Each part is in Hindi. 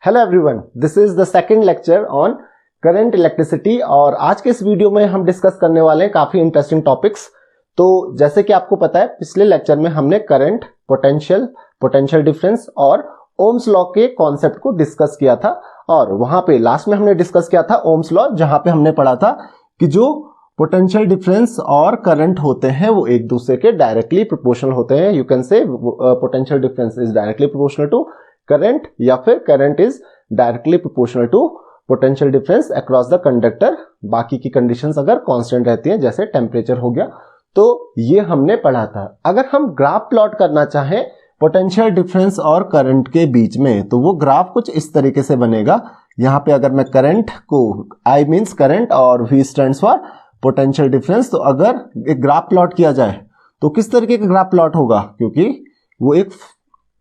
Hello everyone, this is the second lecture on current electricity और आज के इस वीडियो में हम डिस्कस करने वाले हैं काफी इंटरेस्टिंग टॉपिक्स। तो जैसे कि आपको पता है, पिछले लेक्चर में हमने करंट, पोटेंशियल डिफरेंस और ओम्स लॉ के कॉन्सेप्ट को डिस्कस किया था और वहां पे लास्ट में हमने डिस्कस किया था ओम्स लॉ, जहां पे हमने पढ़ा था कि जो पोटेंशियल डिफरेंस और करंट होते हैं वो एक दूसरे के डायरेक्टली प्रोपोर्शनल होते हैं। You can say potential difference is directly proportional to current या फिर current is directly proportional to potential difference across the conductor. बाकी की कंडीशंस अगर कांस्टेंट रहती हैं, जैसे टेम्परेचर हो गया, तो ये हमने पढ़ा था। अगर हम ग्राफ प्लॉट करना चाहें पोटेंशियल डिफरेंस और करंट के बीच में, तो वो ग्राफ कुछ इस तरीके से बनेगा। यहां पे अगर मैं करंट को, I मींस करंट और V stands for potential difference, तो अगर एक ग्राफ प्लॉट किया जाए तो किस तरीके का ग्राफ प्लॉट होगा, क्योंकि वो एक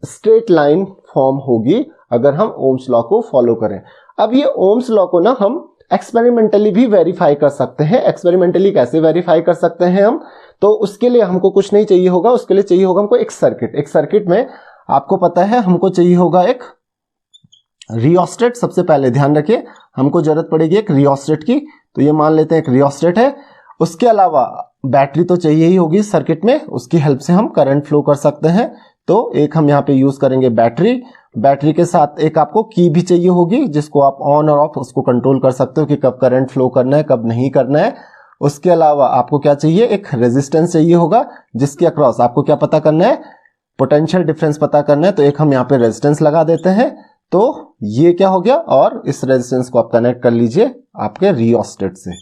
स्ट्रेट लाइन फॉर्म होगी अगर हम ओम्स लॉ को फॉलो करें। अब ये ओम्स लॉ को ना हम एक्सपेरिमेंटली भी वेरीफाई कर सकते हैं। एक्सपेरिमेंटली कैसे वेरीफाई कर सकते हैं हम, तो उसके लिए हमको कुछ नहीं चाहिए होगा, उसके लिए चाहिए होगा हमको एक सर्किट। एक सर्किट में आपको पता है हमको चाहिए होगा एक रियोस्टेट। सबसे पहले ध्यान रखिए, हमको जरूरत पड़ेगी एक रियोस्टेट की, तो ये मान लेते हैं एक रियोस्टेट है। उसके अलावा बैटरी तो चाहिए ही होगी सर्किट में, उसकी हेल्प से हम करंट फ्लो कर सकते हैं। तो एक हम यहाँ पे यूज करेंगे बैटरी। बैटरी के साथ एक आपको की भी चाहिए होगी, जिसको आप ऑन और ऑफ उसको कंट्रोल कर सकते हो कि कब करंट फ्लो करना है, कब नहीं करना है। उसके अलावा आपको क्या चाहिए, एक रेजिस्टेंस चाहिए होगा, जिसके अक्रॉस आपको क्या पता करना है, पोटेंशियल डिफरेंस पता करना है। तो एक हम यहाँ पे रेजिस्टेंस लगा देते हैं। तो ये क्या हो गया, और इस रेजिस्टेंस को आप कनेक्ट कर लीजिए आपके रियोस्टेट से।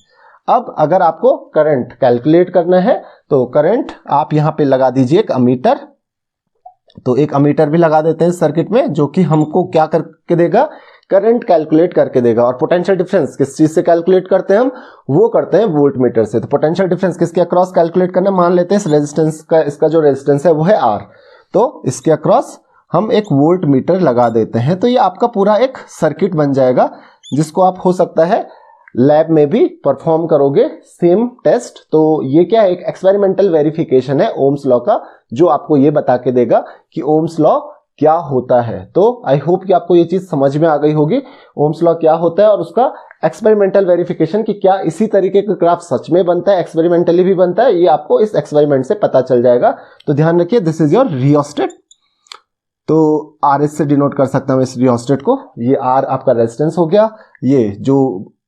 अब अगर आपको करंट कैलकुलेट करना है तो करंट आप यहाँ पे लगा दीजिए एक अमीटर। तो एक अमीटर भी लगा देते हैं सर्किट में, जो कि हमको क्या करके देगा, करंट कैलकुलेट करके देगा। और पोटेंशियल डिफरेंस किस चीज से कैलकुलेट करते हैं हम, वो करते हैं वोल्ट मीटर से। तो पोटेंशियल डिफरेंस किसके अक्रॉस कैलकुलेट करना, मान लेते हैं इस रेजिस्टेंस का, इसका जो रेजिस्टेंस है वो है R, तो इसके अक्रॉस हम एक वोल्ट मीटर लगा देते हैं। तो ये आपका पूरा एक सर्किट बन जाएगा, जिसको आप हो सकता है लैब में भी परफॉर्म करोगे सेम टेस्ट। तो ये क्या है, एक एक्सपेरिमेंटल वेरिफिकेशन है ओम्स लॉ का, जो आपको ये बता के देगा कि ओम्स लॉ क्या होता है। तो आई होप कि आपको ये चीज समझ में आ गई होगी, ओम्स लॉ क्या होता है और उसका एक्सपेरिमेंटल वेरिफिकेशन कि क्या इसी तरीके का ग्राफ सच में बनता है, एक्सपेरिमेंटली भी बनता है, ये आपको इस एक्सपेरिमेंट से पता चल जाएगा। तो ध्यान रखिए, दिस इज योर रियोस्टेट। तो RS से डिनोट कर सकता हूं इस रियोस्टेट को। ये R आपका रेजिस्टेंस हो गया, ये जो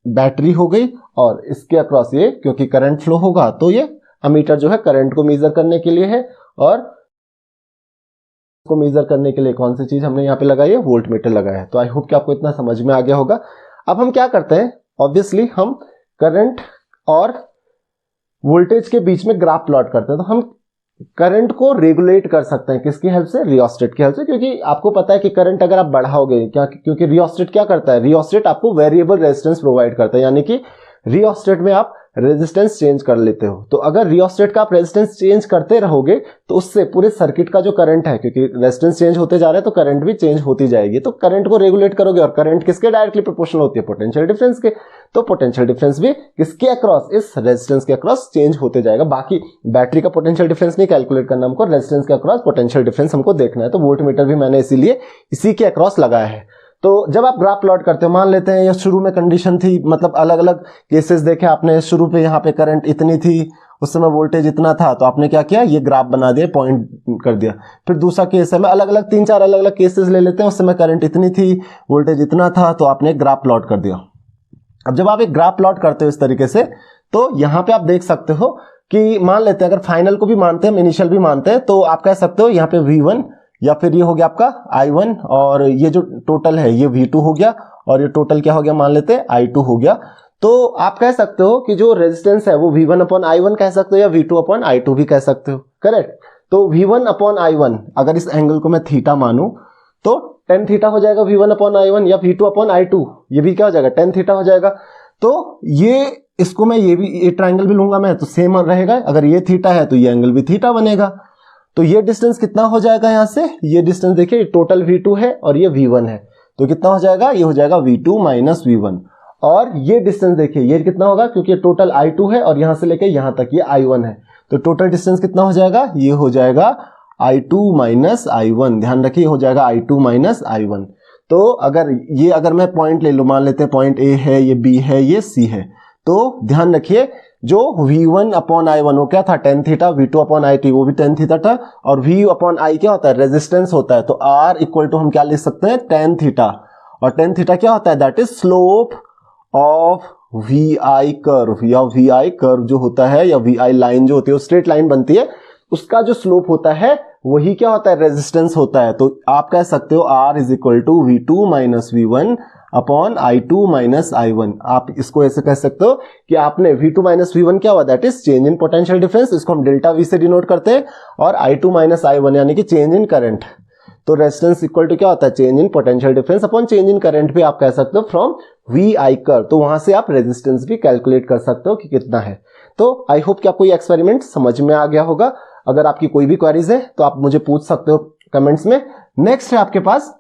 बैटरी हो गई, और इसके अक्रॉस ये, क्योंकि करंट फ्लो होगा तो ये अमीटर जो है करंट को मेजर करने के लिए है, और को मेजर करने के लिए कौन सी चीज हमने यहाँ पे लगाई है, वोल्ट मीटर लगाया है। तो आई होप कि आपको इतना समझ में आ गया होगा। अब हम क्या करते हैं, ऑब्वियसली हम करंट और वोल्टेज के बीच में ग्राफ प्लॉट करते हैं। तो हम करंट को रेगुलेट कर सकते हैं किसकी हेल्प से, रियोस्टेट की हेल्प से। क्योंकि आपको पता है कि करंट अगर आप बढ़ाओगे, क्या, क्योंकि रियोस्टेट क्या करता है, रियोस्टेट आपको वेरिएबल रेजिस्टेंस प्रोवाइड करता है, यानी कि रियोस्टेट में आप रेजिस्टेंस चेंज कर लेते हो। तो अगर रियोस्टेट का आप रेजिस्टेंस चेंज करते रहोगे तो उससे पूरे सर्किट का जो करंट है, क्योंकि रेजिस्टेंस चेंज होते जा रहे हैं तो करंट भी चेंज होती जाएगी। तो करंट को रेगुलेट करोगे, और करंट किसके डायरेक्टली प्रोपोर्शनल होती है, पोटेंशियल डिफरेंस के। तो पोटेंशियल डिफरेंस भी किसके अक्रॉस, इस रेजिस्टेंस के अक्रॉस चेंज होते जाएगा। बाकी बैटरी का पोटेंशियल डिफरेंस नहीं कैलकुलेट करना हमको, रेजिस्टेंस के अक्रॉस पोटेंशियल डिफरेंस हमको देखना है। तो वोल्ट मीटर भी मैंने इसीलिए इसी के अक्रॉस लगाया है। तो जब आप ग्राफ प्लॉट करते हो, मान लेते हैं ये शुरू में कंडीशन थी, मतलब अलग अलग केसेस देखे आपने, शुरू पे यहाँ पे करंट इतनी थी, उस समय वोल्टेज इतना था, तो आपने क्या किया, ये ग्राफ बना दिया, पॉइंट कर दिया। फिर दूसरा केस है, मैं अलग अलग 3-4 अलग अलग केसेस ले लेते हैं, उस समय करंट इतनी थी, वोल्टेज इतना था, तो आपने एक ग्राफ प्लॉट कर दिया। अब जब आप एक ग्राफ प्लॉट करते हो इस तरीके से, तो यहाँ पे आप देख सकते हो कि मान लेते हैं अगर फाइनल को भी मानते हैं, इनिशियल भी मानते हैं, तो आप कह सकते हो यहाँ पे V1, या फिर ये हो गया आपका I1, और ये जो टोटल है ये V2 हो गया, और ये टोटल क्या हो गया, मान लेते हैं I2 हो गया। तो आप कह सकते हो कि जो रेजिस्टेंस है वो V1/I1 कह सकते हो, या V2/I2 भी कह सकते हो, करेक्ट। तो V1/I1, अगर इस एंगल को मैं थीटा मानूं तो tan थीटा हो जाएगा V1/I1, या V2/I2 ये भी क्या हो जाएगा, tan थीटा हो जाएगा। तो ये, इसको मैं ये ट्राइंगल भी लूंगा मैं, तो सेम रहेगा। अगर ये थीटा है तो ये एंगल भी थीटा बनेगा। तो ये डिस्टेंस कितना हो जाएगा, यहां से ये डिस्टेंस देखिए, टोटल V2 है और ये V1 है, तो कितना हो जाएगा, ये हो जाएगा V2 माइनस V1। और ये डिस्टेंस देखिए, ये कितना होगा, क्योंकि टोटल I2 है और यहां से लेके यहां तक ये I1 है, तो टोटल डिस्टेंस कितना हो जाएगा, ये हो जाएगा I2 माइनस I1। ध्यान रखिए, हो जाएगा I2 माइनस I1। तो अगर मैं पॉइंट ले लूं, मान लेते हैं पॉइंट ए है, ये बी है, ये सी है, तो ध्यान रखिए जो v1 अपॉन i1 वो क्या था tan theta, v2 upon it वो भी tan थीटा था, और v अपॉन i क्या होता है, रेजिस्टेंस होता है, तो r इक्वल टू हम क्या लिख सकते हैं, tan थीटा, और tan थीटा क्या होता है, that is slope of vi curve, या vi कर्व जो होता है, या vi लाइन जो होती है, स्ट्रेट लाइन बनती है, उसका जो स्लोप होता है वही क्या होता है, रेजिस्टेंस होता है। तो आप कह सकते हो r is equal to v2 minus v1 upon i2 minus i1। आप इसको ऐसे कह सकते हो कि आपने v2 माइनस v1 क्या हुआ, that is change in potential difference, इसको हम डेल्टा v से डिनोट करते हैं, और i2 माइनस i1 यानी कि चेंज इन करंट। तो रेजिस्टेंस इक्वल टू क्या होता है, change in potential difference upon change in current भी आप कह सकते हो फ्रॉम vi कर्व। तो वहां से आप रेजिस्टेंस भी कैलकुलेट कर सकते हो कि कितना है। तो आई होप कि आपको ये एक्सपेरिमेंट समझ में आ गया होगा। अगर आपकी कोई भी क्वेरीज है तो आप मुझे पूछ सकते हो कमेंट्स में। नेक्स्ट है आपके पास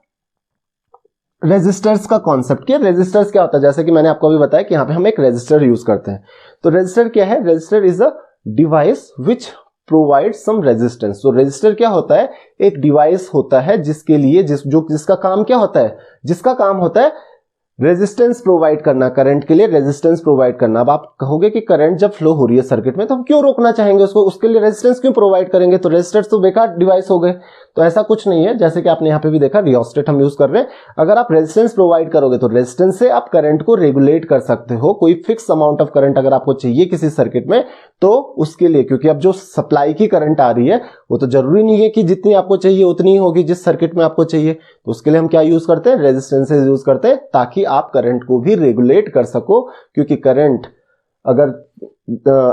रेजिस्टर्स का कॉन्सेप्ट। कि रेजिस्टर्स क्या होता है, जैसे कि मैंने आपको अभी बताया कि यहाँ पे हम एक रेजिस्टर यूज करते हैं। तो रेजिस्टर क्या है, resistor is a device which provide some resistance. तो रेजिस्टर क्या होता है, एक डिवाइस होता है जिसके लिए जिसका काम क्या होता है, जिसका काम होता है रेजिस्टेंस प्रोवाइड करना, करंट के लिए रेजिस्टेंस प्रोवाइड करना। अब आप कहोगे कि करंट जब फ्लो हो रही है सर्किट में तो हम क्यों रोकना चाहेंगे उसको, उसके लिए रेजिस्टेंस क्यों प्रोवाइड करेंगे, तो रेजिस्टर्स तो बेकार डिवाइस हो गए। तो ऐसा कुछ नहीं है, जैसे कि आपने यहाँ पे भी देखा रियोस्टेट हम यूज कर रहे हैं। अगर आप रेजिस्टेंस प्रोवाइड करोगे तो रेजिस्टेंस से आप करंट को रेगुलेट कर सकते हो। कोई फिक्स अमाउंट ऑफ करंट अगर आपको चाहिए किसी सर्किट में तो उसके लिए, क्योंकि अब जो सप्लाई की करंट आ रही है वो तो जरूरी नहीं है कि जितनी आपको चाहिए उतनी ही होगी जिस सर्किट में आपको चाहिए। तो उसके लिए हम क्या यूज करते हैं, रेजिस्टेंसेस यूज करते हैं, ताकि आप करंट को भी रेगुलेट कर सको। क्योंकि करंट अगर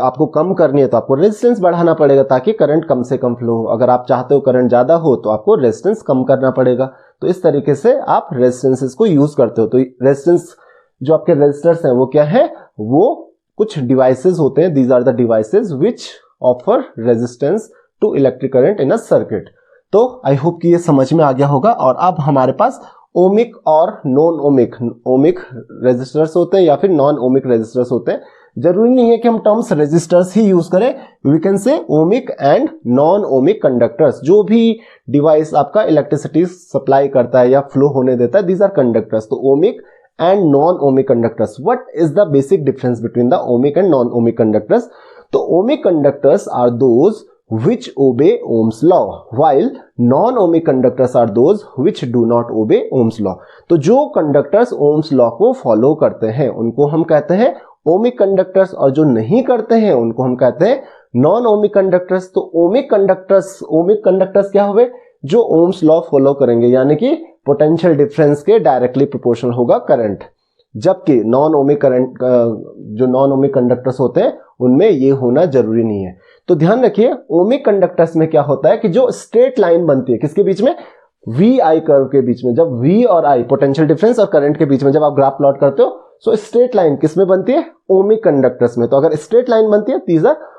आपको कम करनी है तो आपको रेजिस्टेंस बढ़ाना पड़ेगा ताकि करंट कम से कम फ्लो हो। अगर आप चाहते हो करंट ज्यादा हो तो आपको रेजिस्टेंस कम करना पड़ेगा। तो इस तरीके से आप रेजिस्टेंसेस को यूज करते हो। तो रेजिस्टेंस जो आपके रेजिस्टर्स हैं वो क्या है, वो कुछ डिवाइसेस होते हैं, these are the devices which offer resistance to electric current in a circuit. तो आई होप कि ये समझ में आ गया होगा। और अब हमारे पास ओमिक और नॉन ओमिक, ओमिक रेजिस्टर्स होते हैं या फिर नॉन ओमिक रेजिस्टर्स होते हैं। जरूरी नहीं है कि हम टर्म्स रेजिस्टर्स ही यूज करें, we can say ohmic and non ohmic conductors. जो भी डिवाइस आपका इलेक्ट्रिसिटी सप्लाई करता है या फ्लो होने देता है, दीज आर कंडक्टर्स। तो ohmic and non-ohmic conductors. What is the basic difference between the ohmic and non-ohmic conductors? So ohmic conductors are those which obey Ohm's law, while non-ohmic conductors are those which do not obey Ohm's law. तो जो conductors Ohm's law को follow करते हैं उनको हम कहते हैं ohmic conductors, और जो नहीं करते हैं उनको हम कहते हैं non-ohmic conductors. तो ohmic conductors क्या हुए, जो Ohm's law follow करेंगे, यानी कि पोटेंशियल डिफरेंस के डायरेक्टली प्रोपोर्शनल होगा करंट। जबकि नॉन ओमिक करंट, जो नॉन ओमिक कंडक्टर्स होते हैं उनमें ये होना जरूरी नहीं है। तो ध्यान रखिए ओमिक कंडक्टर्स में क्या होता है कि जो स्ट्रेट लाइन बनती है किसके बीच में, वी आई कर्व के बीच में। जब वी और आई पोटेंशियल डिफरेंस और करंट के बीच में जब आप ग्राफ प्लॉट करते हो सो स्ट्रेट लाइन किस में बनती है, ओमिक कंडक्टर्स में। तो अगर स्ट्रेट लाइन बनती है दीज आर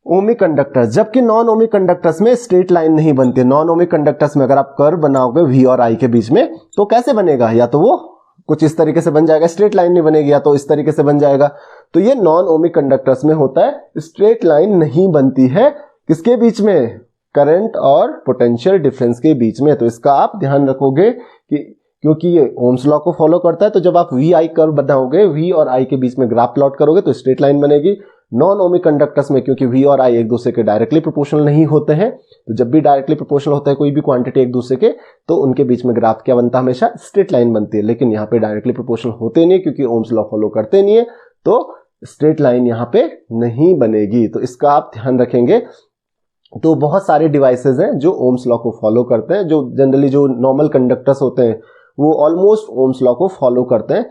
ओमिक कंडक्टर्स। जबकि नॉन ओमिक कंडक्टर्स में स्ट्रेट लाइन नहीं बनती है। नॉन ओमिक कंडक्टर्स में अगर आप कर्व बनाओगे वी और आई के बीच में तो कैसे बनेगा, या तो वो कुछ इस तरीके से बन जाएगा, स्ट्रेट लाइन नहीं बनेगी, या तो इस तरीके से बन जाएगा। तो ये नॉन ओमिक कंडक्टर्स में होता है, स्ट्रेट लाइन नहीं बनती है किसके बीच में, करंट और पोटेंशियल डिफरेंस के बीच में। तो इसका आप ध्यान रखोगे कि क्योंकि ये ओम्स लॉ को फॉलो करता है, तो जब आप वी आई कर्व बनाओगे, वी और आई के बीच में ग्राफ प्लॉट करोगे तो स्ट्रेट लाइन बनेगी। नॉन ओमिक कंडक्टर्स में क्योंकि वी और आई एक दूसरे के डायरेक्टली प्रोपोर्शनल नहीं होते हैं, तो जब भी डायरेक्टली प्रोपोर्शनल होता है कोई भी क्वांटिटी एक दूसरे के, तो उनके बीच में ग्राफ क्या बनता है, हमेशा स्ट्रेट लाइन बनती है। लेकिन यहाँ पे डायरेक्टली प्रोपोर्शनल होते नहीं क्योंकि ओम्स लॉ फॉलो करते नहीं है, तो स्ट्रेट लाइन यहाँ पे नहीं बनेगी। तो इसका आप ध्यान रखेंगे। तो बहुत सारे डिवाइसेज हैं जो ओम्स लॉ को फॉलो करते हैं। जो जनरली जो नॉर्मल कंडक्टर्स होते हैं वो ऑलमोस्ट ओम्स लॉ को फॉलो करते हैं,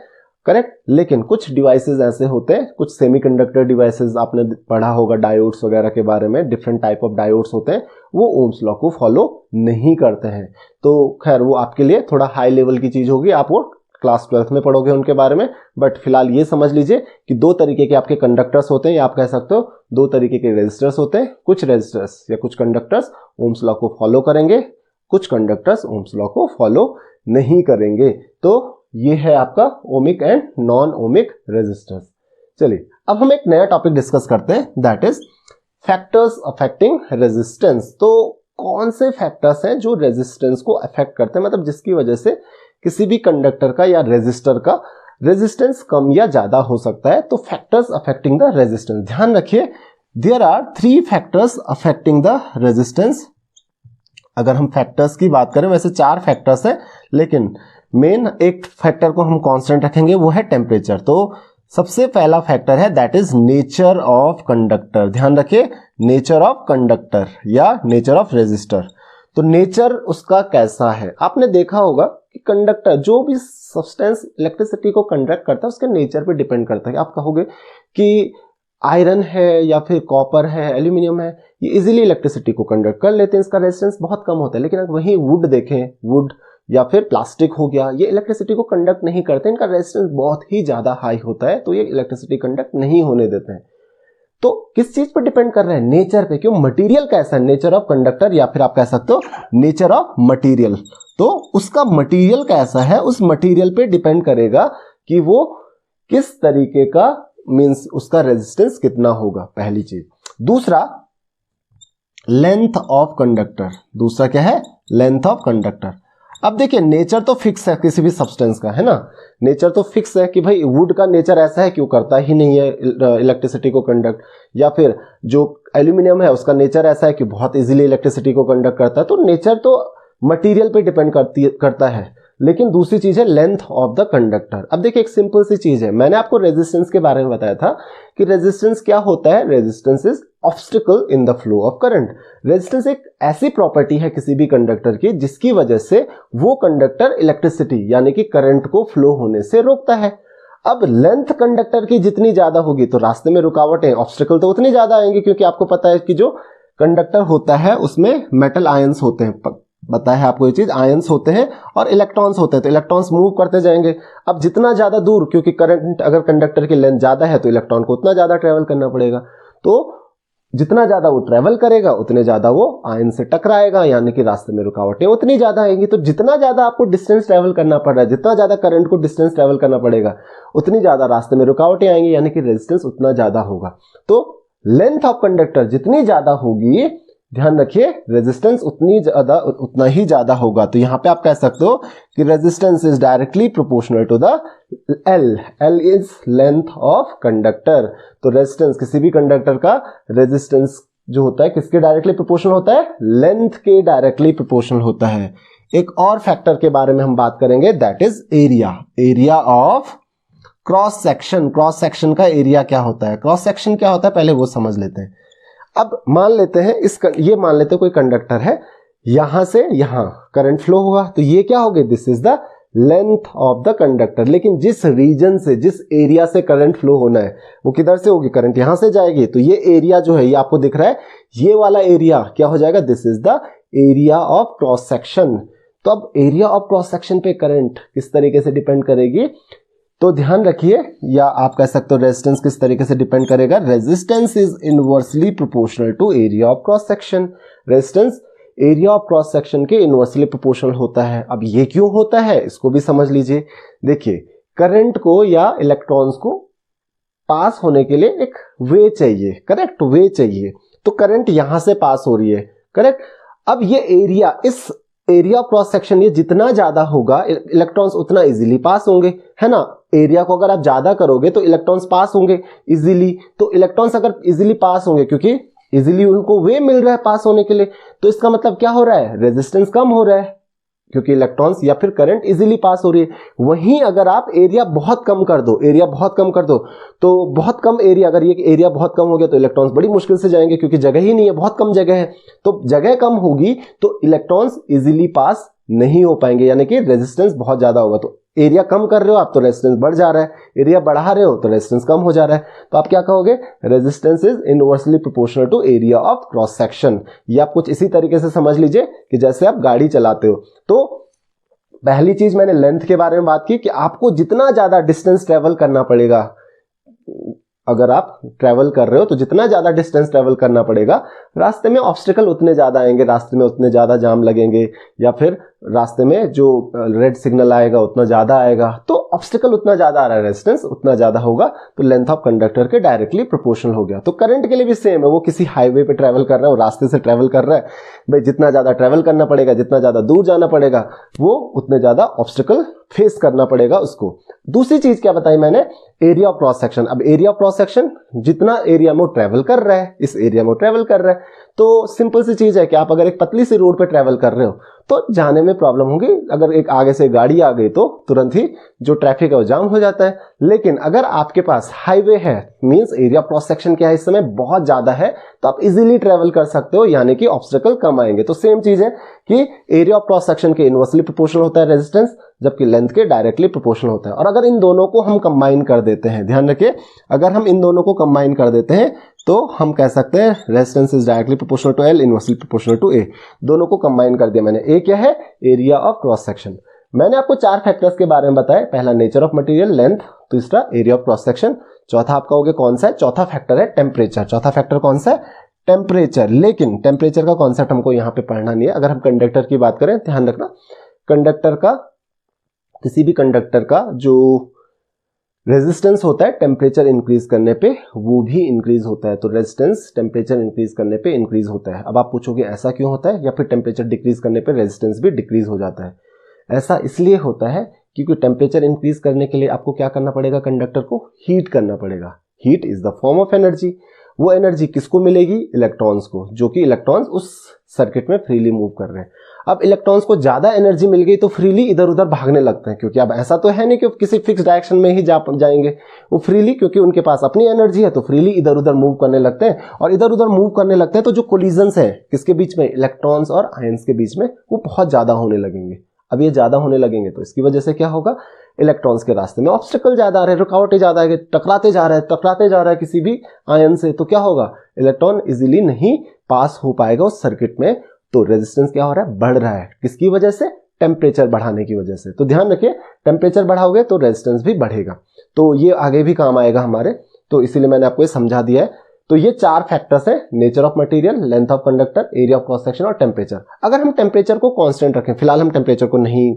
करेक्ट। लेकिन कुछ डिवाइसेस ऐसे होते हैं, कुछ सेमीकंडक्टर डिवाइसेस, आपने पढ़ा होगा डायोड्स वगैरह के बारे में, डिफरेंट टाइप ऑफ डायोड्स होते हैं, वो ओम्स लॉ को फॉलो नहीं करते हैं। तो खैर वो आपके लिए थोड़ा हाई लेवल की चीज होगी, आप वो क्लास 12th में पढ़ोगे उनके बारे में। बट फिलहाल ये समझ लीजिए कि दो तरीके के आपके कंडक्टर्स होते हैं, या आप कह सकते हो दो तरीके के रेजिस्टर्स होते हैं। कुछ रेजिस्टर्स या कुछ कंडक्टर्स ओम्स लॉ को फॉलो करेंगे, कुछ कंडक्टर्स ओम्स लॉ को फॉलो नहीं करेंगे। तो ये है आपका ohmic and non ohmic resistors. चलिए अब हम एक नया टॉपिक डिस्कस करते हैं, that is factors affecting resistance. तो कौन से फैक्टर्स हैं जो रेजिस्टेंस को अफेक्ट करते हैं, मतलब जिसकी वजह से किसी भी कंडक्टर का या रेजिस्टर का रेजिस्टेंस कम या ज्यादा हो सकता है। तो फैक्टर्स अफेक्टिंग द रेजिस्टेंस, ध्यान रखिए there are 3 factors affecting the resistance. अगर हम फैक्टर्स की बात करें, वैसे 4 फैक्टर्स हैं, लेकिन मेन एक फैक्टर को हम कांस्टेंट रखेंगे, वो है टेम्परेचर। तो सबसे पहला फैक्टर है that is nature of conductor. ध्यान रखिए, नेचर ऑफ कंडक्टर या नेचर ऑफ रेजिस्टर। तो नेचर उसका कैसा है, आपने देखा होगा कि कंडक्टर जो भी सब्सटेंस इलेक्ट्रिसिटी को कंडक्ट करता है उसके नेचर पे डिपेंड करता है। आप कहोगे कि आयरन है या फिर कॉपर है, एल्यूमिनियम है, ये इजीली इलेक्ट्रिसिटी को कंडक्ट कर लेते हैं, इसका रेजिस्टेंस बहुत कम होता है। लेकिन अगर वहीं वुड देखें, वुड या फिर प्लास्टिक हो गया, ये इलेक्ट्रिसिटी को कंडक्ट नहीं करते, इनका रेजिस्टेंस बहुत ही ज्यादा हाई होता है, तो ये इलेक्ट्रिसिटी कंडक्ट नहीं होने देते हैं। तो किस चीज पर डिपेंड कर रहे हैं, नेचर पे। क्यों, मटेरियल कैसा है, नेचर ऑफ कंडक्टर, या फिर आप कह सकते हो नेचर ऑफ मटेरियल। तो उसका मटेरियल कैसा है, उस मटेरियल पे डिपेंड करेगा कि वो किस तरीके का, मींस उसका रेजिस्टेंस कितना होगा, पहली चीज। दूसरा, लेंथ ऑफ कंडक्टर। दूसरा क्या है, लेंथ ऑफ कंडक्टर। अब देखिए, नेचर तो फिक्स है किसी भी सब्सटेंस का, है ना, नेचर तो फिक्स है कि भाई वुड का नेचर ऐसा है, क्यों करता ही नहीं है इलेक्ट्रिसिटी को कंडक्ट, या फिर जो एल्यूमिनियम है उसका नेचर ऐसा है कि बहुत इजीली इलेक्ट्रिसिटी को कंडक्ट करता है। तो नेचर तो मटेरियल पे डिपेंड करता है। लेकिन दूसरी चीज है लेंथ ऑफ द कंडक्टर। अब देखिए, एक सिंपल सी चीज है, मैंने आपको रेजिस्टेंस के बारे में बताया था कि रेजिस्टेंस क्या होता है, resistance is obstacle in the flow of current. Resistance एक ऐसी प्रॉपर्टी है किसी भी कंडक्टर की जिसकी वजह से वो कंडक्टर इलेक्ट्रिसिटी यानी कि करंट को फ्लो होने से रोकता है। अब लेंथ कंडक्टर की जितनी ज्यादा होगी तो रास्ते में रुकावटें, ऑब्स्टिकल तो उतनी ज्यादा आएंगी, क्योंकि आपको पता है कि जो कंडक्टर होता है उसमें मेटल आयंस होते हैं, बताया है आपको ये चीज, आयंस होते हैं और इलेक्ट्रॉन्स होते हैं, तो इलेक्ट्रॉन्स मूव करते जाएंगे। अब जितना ज्यादा दूर, क्योंकि करंट अगर कंडक्टर की लेंथ ज्यादा है तो इलेक्ट्रॉन को उतना ज्यादा ट्रेवल करना पड़ेगा, तो जितना ज्यादा वो ट्रेवल करेगा उतने ज्यादा वो आयन से टकराएगा, यानी कि रास्ते में रुकावटें उतनी ज्यादा आएंगी। तो जितना ज्यादा आपको डिस्टेंस ट्रेवल करना पड़ रहा है, जितना ज्यादा करंट को डिस्टेंस ट्रेवल करना पड़ेगा, उतनी ज्यादा रास्ते में रुकावटें आएंगी, यानी कि रेजिस्टेंस उतना ज्यादा होगा। तो लेंथ ऑफ कंडक्टर जितनी ज्यादा होगी, ध्यान रखिए, रेजिस्टेंस उतना ही ज्यादा होगा। तो यहां पे आप कह सकते हो कि resistance is directly proportional to the L is length of conductor. तो रेजिस्टेंस, किसी भी कंडक्टर का रेजिस्टेंस जो होता है किसके डायरेक्टली प्रोपोर्शनल होता है, लेंथ के डायरेक्टली प्रोपोर्शनल होता है। एक और फैक्टर के बारे में हम बात करेंगे, that is area. Area of cross section. Cross section का एरिया क्या होता है, क्रॉस सेक्शन क्या होता है, पहले वो समझ लेते हैं। अब मान लेते हैं ये मान लेते हैं कोई कंडक्टर है, यहां से यहां करंट फ्लो हुआ, तो ये क्या होगी, this is the length of the conductor. लेकिन जिस रीजन से, जिस एरिया से करंट फ्लो होना है वो किधर से होगी, करंट यहां से जाएगी। तो ये एरिया जो है, ये आपको दिख रहा है, ये वाला एरिया क्या हो जाएगा, this is the area of cross section. तो अब एरिया ऑफ क्रॉस सेक्शन पे करंट किस तरीके से डिपेंड करेगी, तो ध्यान रखिए, या आप कह सकते हो रेजिस्टेंस किस तरीके से डिपेंड करेगा, resistance is inversely proportional to area of cross section. Resistance area of cross section के इनवर्सली प्रोपोर्शनल होता है। अब ये क्यों होता है, इसको भी समझ लीजिए। देखिए, करंट को या इलेक्ट्रॉन्स को पास होने के लिए एक वे चाहिए, करेक्ट, वे चाहिए। तो करंट यहां से पास हो रही है, करेक्ट। अब ये एरिया, इस एरिया ऑफ क्रॉस सेक्शन ये जितना ज्यादा होगा, इलेक्ट्रॉन्स उतना इजीली पास होंगे, है ना। एरिया को अगर आप ज्यादा करोगे तो इलेक्ट्रॉन्स पास होंगे इजीली। तो इलेक्ट्रॉन्स अगर इजीली पास होंगे, क्योंकि इजीली उनको वे मिल रहा है पास होने के लिए, तो इसका मतलब क्या हो रहा है, रेजिस्टेंस कम हो रहा है, क्योंकि इलेक्ट्रॉन्स या फिर करंट इजीली पास हो रही है। वहीं अगर आप एरिया बहुत कम कर दो, एरिया बहुत कम कर दो, तो बहुत कम एरिया, अगर ये एरिया बहुत कम हो गया तो इलेक्ट्रॉन्स बड़ी मुश्किल से जाएंगे, क्योंकि जगह ही नहीं है, बहुत कम जगह है। तो जगह कम होगी तो इलेक्ट्रॉन्स इजीली पास नहीं हो पाएंगे, यानी कि रेजिस्टेंस बहुत ज्यादा होगा। तो एरिया कम कर रहे हो आप तो रेजिस्टेंस बढ़ जा रहा है, एरिया बढ़ा रहे हो तो रेजिस्टेंस कम हो जा रहा है। तो आप क्या कहोगे, resistance is inversely proportional to area of cross section. ये आप कुछ इसी तरीके से समझ लीजिए कि जैसे आप गाड़ी चलाते हो। तो पहली चीज मैंने लेंथ के बारे में बात की कि आपको जितना ज्यादा डिस्टेंस ट्रेवल करना पड़ेगा, अगर आप ट्रैवल कर रहे हो तो जितना ज़्यादा डिस्टेंस ट्रैवल करना पड़ेगा, रास्ते में ऑब्स्टिकल उतने ज़्यादा आएंगे, रास्ते में उतने ज़्यादा जाम लगेंगे, या फिर रास्ते में जो रेड सिग्नल आएगा उतना ज़्यादा आएगा, तो ऑब्स्टिकल उतना ज़्यादा आ रहा है, रेजिस्टेंस उतना ज़्यादा होगा, तो लेंथ ऑफ कंडक्टर के डायरेक्टली प्रोपोर्शनल हो गया। तो करंट के लिए भी सेम है, वो किसी हाईवे पे ट्रैवल कर रहा है, वो रास्ते से ट्रैवल कर रहा है, भाई जितना ज़्यादा ट्रैवल करना पड़ेगा, जितना ज़्यादा दूर जाना पड़ेगा, वो उतने ज़्यादा ऑब्स्टिकल फेस करना पड़ेगा उसको। दूसरी चीज क्या बताई मैंने, एरिया ऑफ क्रॉस सेक्शन। अब एरिया ऑफ क्रॉस सेक्शन, जितना एरिया में वो ट्रैवल कर रहा है, इस एरिया में ट्रैवल कर रहा है, तो सिंपल सी चीज है कि आप अगर एक पतली सी रोड पे ट्रैवल कर रहे हो तो जाने में प्रॉब्लम होगी, अगर एक आगे से गाड़ी आ गई तो तुरंत ही जो ट्रैफिक है वो जाम हो जाता है। लेकिन अगर आपके पास हाईवे है, means area of cross section क्या है इस समय बहुत ज्यादा है, तो आप इजीली ट्रैवल कर सकते हो, यानी कि ऑब्स्टिकल कम आएंगे। तो सेम चीज है कि एरिया ऑफ क्रॉस सेक्शन के इनवर्सली प्रोपोर्शनल होता है रेजिस्टेंस, जबकि लेंथ के डायरेक्टली प्रोपोर्शनल होता है। और अगर इन दोनों को हम कंबाइन कर देते हैं, ध्यान रखिए, अगर हम इन दोनों को कंबाइन कर देते हैं तो हम कह सकते हैं resistance is directly proportional to L, inversely proportional to A. दोनों को कंबाइन कर दिया मैंने। ए क्या है, एरिया ऑफ क्रॉस सेक्शन। मैंने आपको 4 फैक्टर्स के बारे में बताया, पहला नेचर ऑफ मटेरियल, लेंथ, दूसरा एरिया ऑफ क्रॉस सेक्शन, चौथा आपका हो गया कौन सा है, चौथा फैक्टर है टेम्परेचर। चौथा फैक्टर कौन सा है, टेम्परेचर। लेकिन टेम्परेचर का कॉन्सेप्ट हमको यहां पे पढ़ना नहीं है। अगर हम कंडक्टर की बात करें, ध्यान रखना, कंडक्टर का, किसी भी कंडक्टर का जो रेजिस्टेंस होता है टेम्परेचर इंक्रीज करने पे वो भी इंक्रीज होता है। तो रेजिस्टेंस टेम्परेचर इंक्रीज करने पे इंक्रीज होता है। अब आप पूछोगे ऐसा क्यों होता है, या फिर टेम्परेचर डिक्रीज करने पे रेजिस्टेंस भी डिक्रीज हो जाता है। ऐसा इसलिए होता है क्योंकि टेम्परेचर इंक्रीज करने के लिए आपको क्या करना पड़ेगा, कंडक्टर को हीट करना पड़ेगा। Heat is the form of energy. वो एनर्जी किसको मिलेगी, इलेक्ट्रॉन्स को, जो कि इलेक्ट्रॉन्स उस सर्किट में फ्रीली मूव कर रहे हैं। अब इलेक्ट्रॉन्स को ज्यादा एनर्जी मिल गई तो फ्रीली इधर उधर भागने लगते हैं, क्योंकि अब ऐसा तो है नहीं कि किसी फिक्स डायरेक्शन में ही जाएंगे, वो फ्रीली, क्योंकि उनके पास अपनी एनर्जी है, तो फ्रीली इधर उधर मूव करने लगते हैं। और इधर उधर मूव करने लगते हैं तो जो कोलिजन्स है किसके बीच में, इलेक्ट्रॉन्स और आयंस के बीच में, वो बहुत ज्यादा होने लगेंगे। अब ये ज्यादा होने लगेंगे तो इसकी वजह से क्या होगा, इलेक्ट्रॉन्स के रास्ते में ऑब्स्टिकल ज्यादा आ रहे हैं, रुकावटें ज्यादा है, टकराते जा रहा है किसी भी आयन से, तो क्या होगा, इलेक्ट्रॉन इजीली नहीं पास हो पाएगा उस सर्किट में। तो रेजिस्टेंस क्या हो रहा है, बढ़ रहा है, किसकी वजह से, टेम्परेचर बढ़ाने की वजह से। तो ध्यान रखिए, टेम्परेचर बढ़ाओगे तो रेजिस्टेंस भी बढ़ेगा। तो ये आगे भी काम आएगा हमारे, तो इसीलिए मैंने आपको ये समझा दिया है। तो ये 4 फैक्टर्स हैं, nature of material, length of conductor, area of cross section और टेम्परेचर। अगर हम टेम्परेचर को कांस्टेंट रखें, फिलहाल हम टेम्परेचर को नहीं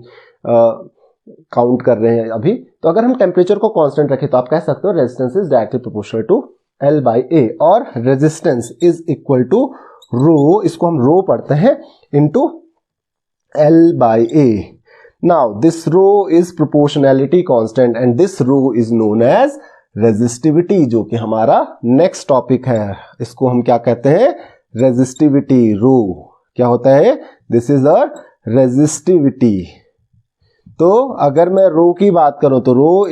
काउंट कर रहे हैं अभी, तो अगर हम टेम्परेचर को कांस्टेंट रखें तो आप कह सकते हो resistance is directly proportional to L by A, और resistance is equal to rho, इसको हम रो पढ़ते हैं, into L by A। Now this rho is proportionality constant and this rho is known as resistivity, जो कि हमारा नेक्स्ट टॉपिक है। इसको हम क्या कहते हैं, रेजिस्टिविटी। रो क्या होता है, दिस इज अ रेजिस्टिविटी। तो अगर मैं रो की बात करूं तो रो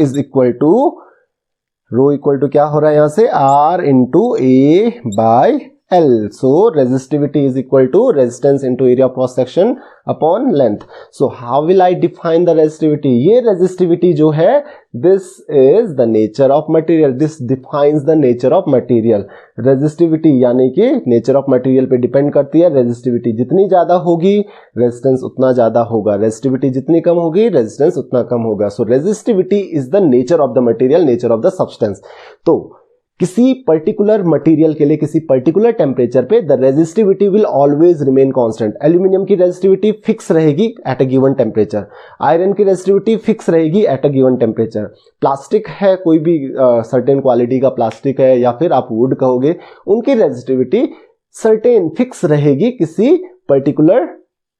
इक्वल टू क्या हो रहा है यहां से, R into A by L। So resistivity is equal to resistance into area of cross section upon length. So how will I define the resistivity, ये रेजिस्टिविटी जो है, this is the nature of material, this defines the nature of material. Resistivity यानी कि नेचर ऑफ मटेरियल पे डिपेंड करती है। रेजिस्टिविटी जितनी ज्यादा होगी रेजिस्टेंस उतना ज्यादा होगा, रेजिस्टिविटी जितनी कम होगी रेजिस्टेंस उतना कम होगा। So resistivity is the nature of the material, nature of the substance. तो किसी पर्टिकुलर मटेरियल के लिए किसी पर्टिकुलर टेम्परेचर पे the resistivity will always remain constant. Aluminium की रेजिस्टिविटी फिक्स रहेगी at a given temperature, iron की रेजिस्टिविटी फिक्स रहेगी at a given temperature. Plastic है, कोई भी सर्टेन क्वालिटी का प्लास्टिक है, या फिर आप वुड कहोगे, उनकी रेजिस्टिविटी सर्टेन फिक्स रहेगी किसी पर्टिकुलर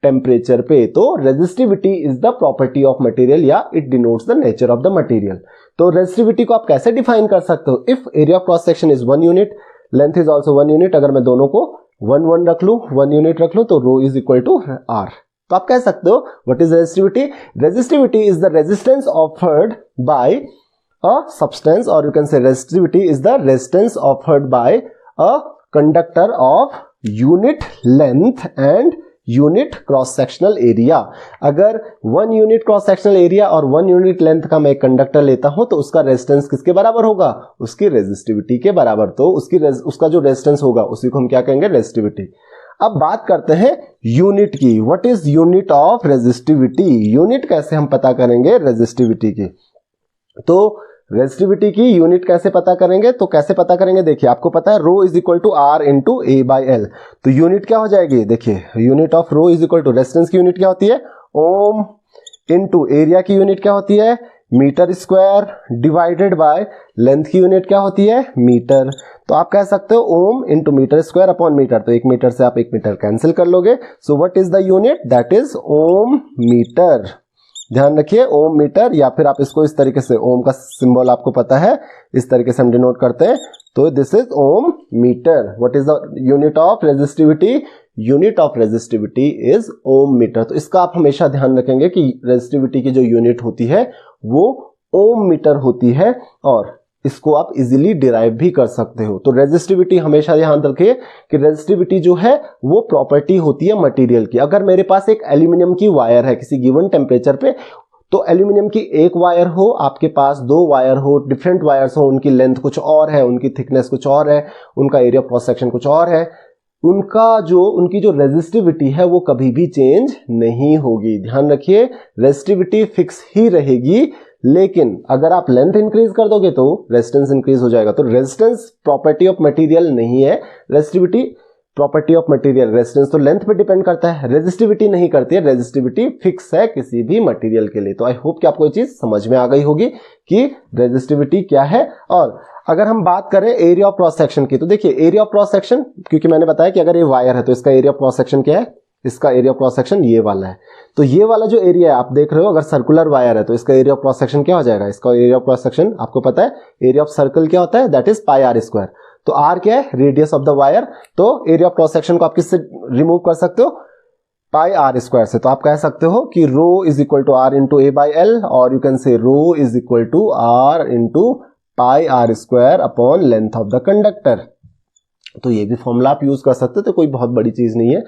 टेम्परेचर पे। तो resistivity is the property of material, या it denotes the nature of the material. तो रेजिस्टिविटी को आप कैसे डिफाइन कर सकते हो, if area of cross section is 1 unit, length is also 1 unit, अगर मैं दोनों को 1 रख लूं, 1 यूनिट रख लूं, तो rho is equal to R। तो आप कह सकते हो what is resistivity, resistivity is the resistance offered by a substance, और you can say resistivity is the resistance offered by a conductor of unit length and unit cross sectional area. अगर 1 यूनिट क्रॉस सेक्शनल एरिया और 1 यूनिट लेंथ का मैं एक कंडक्टर लेता हूं तो उसका रेजिस्टेंस किसके बराबर होगा, उसकी रेजिस्टिविटी के बराबर। तो उसका जो रेजिस्टेंस होगा उसी को हम क्या कहेंगे, रेजिस्टिविटी। अब बात करते हैं यूनिट की, what is unit of resistivity, unit कैसे हम पता करेंगे रेजिस्टिविटी की। तो रेजिस्टिविटी की यूनिट कैसे पता करेंगे? तो कैसे पता करेंगे, देखिए आपको पता है rho is equal to R into A by L. तो यूनिट क्या हो जाएगी, देखिए unit of rho is equal to resistance की यूनिट क्या होती है, ओम, इंटू एरिया की यूनिट क्या होती है, metre square, divided by length की यूनिट क्या होती है, मीटर। तो आप कह सकते हो ohm into metre square upon metre, तो 1 मीटर से आप 1 मीटर कैंसिल कर लोगे। So what is the unit, that is ohm meter. ध्यान रखिए ओम मीटर, या फिर आप इसको इस तरीके से, ओम का सिंबल आपको पता है, इस तरीके से हम डिनोट करते हैं, तो this is ohm meter. What is the unit of resistivity, unit of resistivity is ohm meter. तो इसका आप हमेशा ध्यान रखेंगे कि रेजिस्टिविटी की जो यूनिट होती है वो ओम मीटर होती है, और इसको आप इजीली डिराइव भी कर सकते हो। तो रेजिस्टिविटी हमेशा ध्यान रखिए कि रेजिस्टिविटी जो है वो प्रॉपर्टी होती है मटेरियल की। अगर मेरे पास एक एल्यूमिनियम की वायर है किसी गिवन टेम्परेचर पे, तो एल्यूमिनियम की एक वायर हो, आपके पास 2 वायर हो, डिफरेंट वायर्स हो, उनकी लेंथ कुछ और है, उनकी थिकनेस कुछ और है, उनका एरिया क्रॉस सेक्शन कुछ और है, उनकी जो रेजिस्टिविटी है वो कभी भी चेंज नहीं होगी। ध्यान रखिए रेजिस्टिविटी फिक्स ही रहेगी, लेकिन अगर आप लेंथ इंक्रीज कर दोगे तो रेजिस्टेंस इंक्रीज हो जाएगा। तो रेजिस्टेंस प्रॉपर्टी ऑफ मटेरियल नहीं है, resistivity property of material. Resistance तो लेंथ पे डिपेंड करता है, रेजिस्टिविटी नहीं करती है, रेजिस्टिविटी फिक्स है किसी भी मटेरियल के लिए। तो आई होप कि आपको ये चीज समझ में आ गई होगी कि रेजिस्टिविटी क्या है। और अगर हम बात करें एरिया ऑफ क्रॉस सेक्शन की, तो देखिए एरिया ऑफ क्रॉस सेक्शन, क्योंकि मैंने बताया कि अगर ये वायर है तो इसका एरिया ऑफ क्रॉस सेक्शन क्या है, इसका एरिया ऑफ क्रॉस सेक्शन ये वाला है। तो ये वाला जो एरिया है आप देख रहे हो, अगर सर्कुलर वायर है तो इसका एरिया ऑफ क्रॉस सेक्शन क्या हो जाएगा, इसका एरिया ऑफ क्रॉस सेक्शन आपको पता है एरिया ऑफ सर्कल क्या होता है, that is pi are square. तो आर क्या है, रेडियस ऑफ द वायर। तो एरिया ऑफ क्रॉस सेक्शन को आप किससे रिमूव कर सकते हो, पाई आर स्क्वायर से। तो आप कह सकते हो कि rho is equal to R into A by L, और you can say rho is equal to R into pi are square upon length of the conductor. तो ये भी फॉर्मूला आप यूज कर सकते हो, तो कोई बहुत बड़ी चीज नहीं है।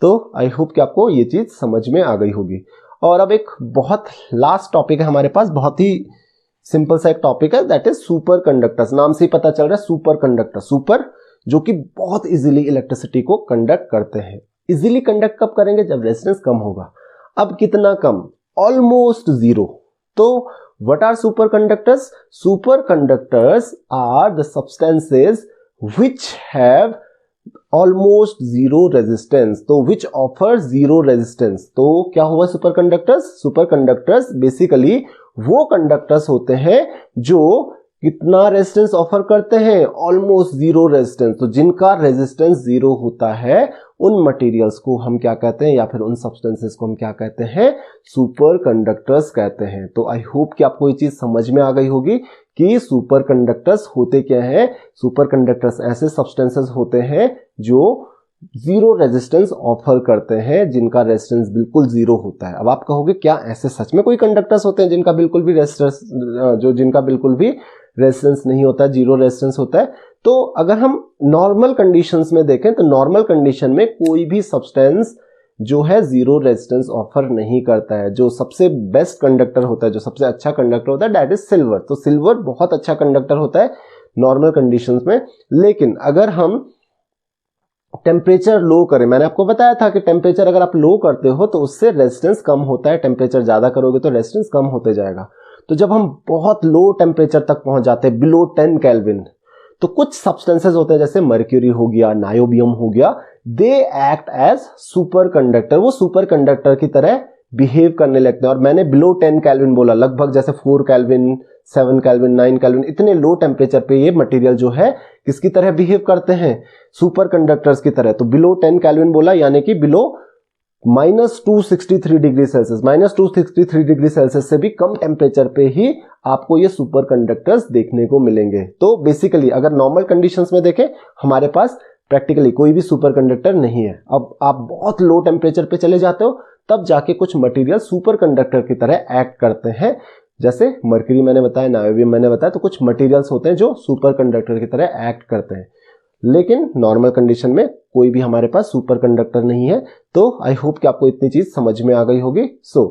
तो आई होप कि आपको ये चीज समझ में आ गई होगी। और अब एक बहुत लास्ट टॉपिक है हमारे पास, बहुत ही सिंपल सा एक टॉपिक है, दैट इज सुपर कंडक्टर्स। नाम से ही पता चल रहा है सुपर कंडक्टर, सुपर जो कि बहुत इजीली इलेक्ट्रिसिटी को कंडक्ट करते हैं। इजीली कंडक्ट कब करेंगे, जब रेजिस्टेंस कम होगा। अब कितना कम, ऑलमोस्ट जीरो। तो what are superconductors? Superconductors are the substances which have almost zero resistance, तो which offer zero resistance। तो क्या हुआ superconductors? Superconductors basically वो कंडक्टर्स होते हैं जो कितना रेजिस्टेंस ऑफर करते हैं, ऑलमोस्ट जीरो रेजिस्टेंस। तो जिनका रेजिस्टेंस जीरो होता है उन मटेरियल्स को हम क्या कहते हैं, या फिर उन सब्सटेंसेस को हम क्या कहते हैं, सुपर कंडक्टर्स कहते हैं। तो आई होप कि आपको ये चीज समझ में आ गई होगी कि सुपर कंडक्टर्स होते क्या है। सुपर कंडक्टर्स ऐसे सब्सटेंसेस होते हैं जो जीरो रेजिस्टेंस ऑफर करते हैं, जिनका रेजिस्टेंस बिल्कुल जीरो होता है। अब आप कहोगे क्या ऐसे सच में कोई कंडक्टर्स होते हैं जिनका बिल्कुल भी रेजिस्टेंस नहीं होता, जीरो रेजिस्टेंस होता है? तो अगर हम नॉर्मल कंडीशंस में देखें तो नॉर्मल कंडीशन में कोई भी सब्सटेंस जो है जीरो रेजिस्टेंस ऑफर नहीं करता है। जो सबसे बेस्ट कंडक्टर होता है, जो सबसे अच्छा कंडक्टर होता है, दैट इज सिल्वर। तो सिल्वर बहुत अच्छा कंडक्टर होता है नॉर्मल कंडीशंस में। लेकिन अगर हम टेम्परेचर लो करें, मैंने आपको बताया था कि टेम्परेचर अगर आप लो करते हो तो उससे रेजिस्टेंस कम होता है, टेम्परेचर ज्यादा करोगे तो रेजिस्टेंस कम होते जाएगा। तो जब हम बहुत लो टेम्परेचर तक पहुंच जाते हैं, बिलो 10 केल्विन, तो कुछ सब्सटेंसेस होते हैं जैसे मर्क्यूरी हो गया, नायोबियम हो गया, they act as super conductor. वो सुपर कंडक्टर की तरह बिहेव करने लगते हैं। और मैंने बिलो 10 केल्विन बोला, लगभग जैसे 4 केल्विन, 7 केल्विन, 9 केल्विन, इतने लो टेम्परेचर पे ये मटेरियल जो है किसकी तरह बिहेव करते हैं, सुपर कंडक्टर्स की तरह। तो बिलो 10 केल्विन बोला, यानी कि below -263 degree Celsius, -263 degree Celsius से भी कम टेम्परेचर पे ही आपको ये सुपर कंडक्टर्स देखने को मिलेंगे। तो बेसिकली अगर नॉर्मल कंडीशंस में देखें, हमारे पास प्रैक्टिकली कोई भी सुपर कंडक्टर नहीं है। अब आप बहुत लो टेम्परेचर पे चले जाते हो, तब जाके कुछ मटेरियल सुपर कंडक्टर की तरह एक्ट करते हैं, जैसे मर्क्यूरी मैंने बताया, नायोबियम मैंने बताया। तो कुछ मटेरियल्स होते हैं जो सुपर कंडक्टर की तरह एक्ट करते हैं, लेकिन नॉर्मल कंडीशन में कोई भी हमारे पास सुपर कंडक्टर नहीं है। तो आई होप कि आपको इतनी चीज समझ में आ गई होगी। So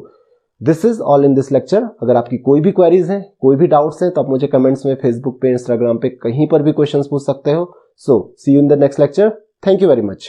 this is all in this lecture. अगर आपकी कोई भी क्वेरीज हैं, कोई भी डाउट्स हैं, तो आप मुझे कमेंट्स में, फेसबुक पे, इंस्टाग्राम पे, कहीं पर भी क्वेश्चंस पूछ सकते हो। So see you in the next lecture. Thank you very much.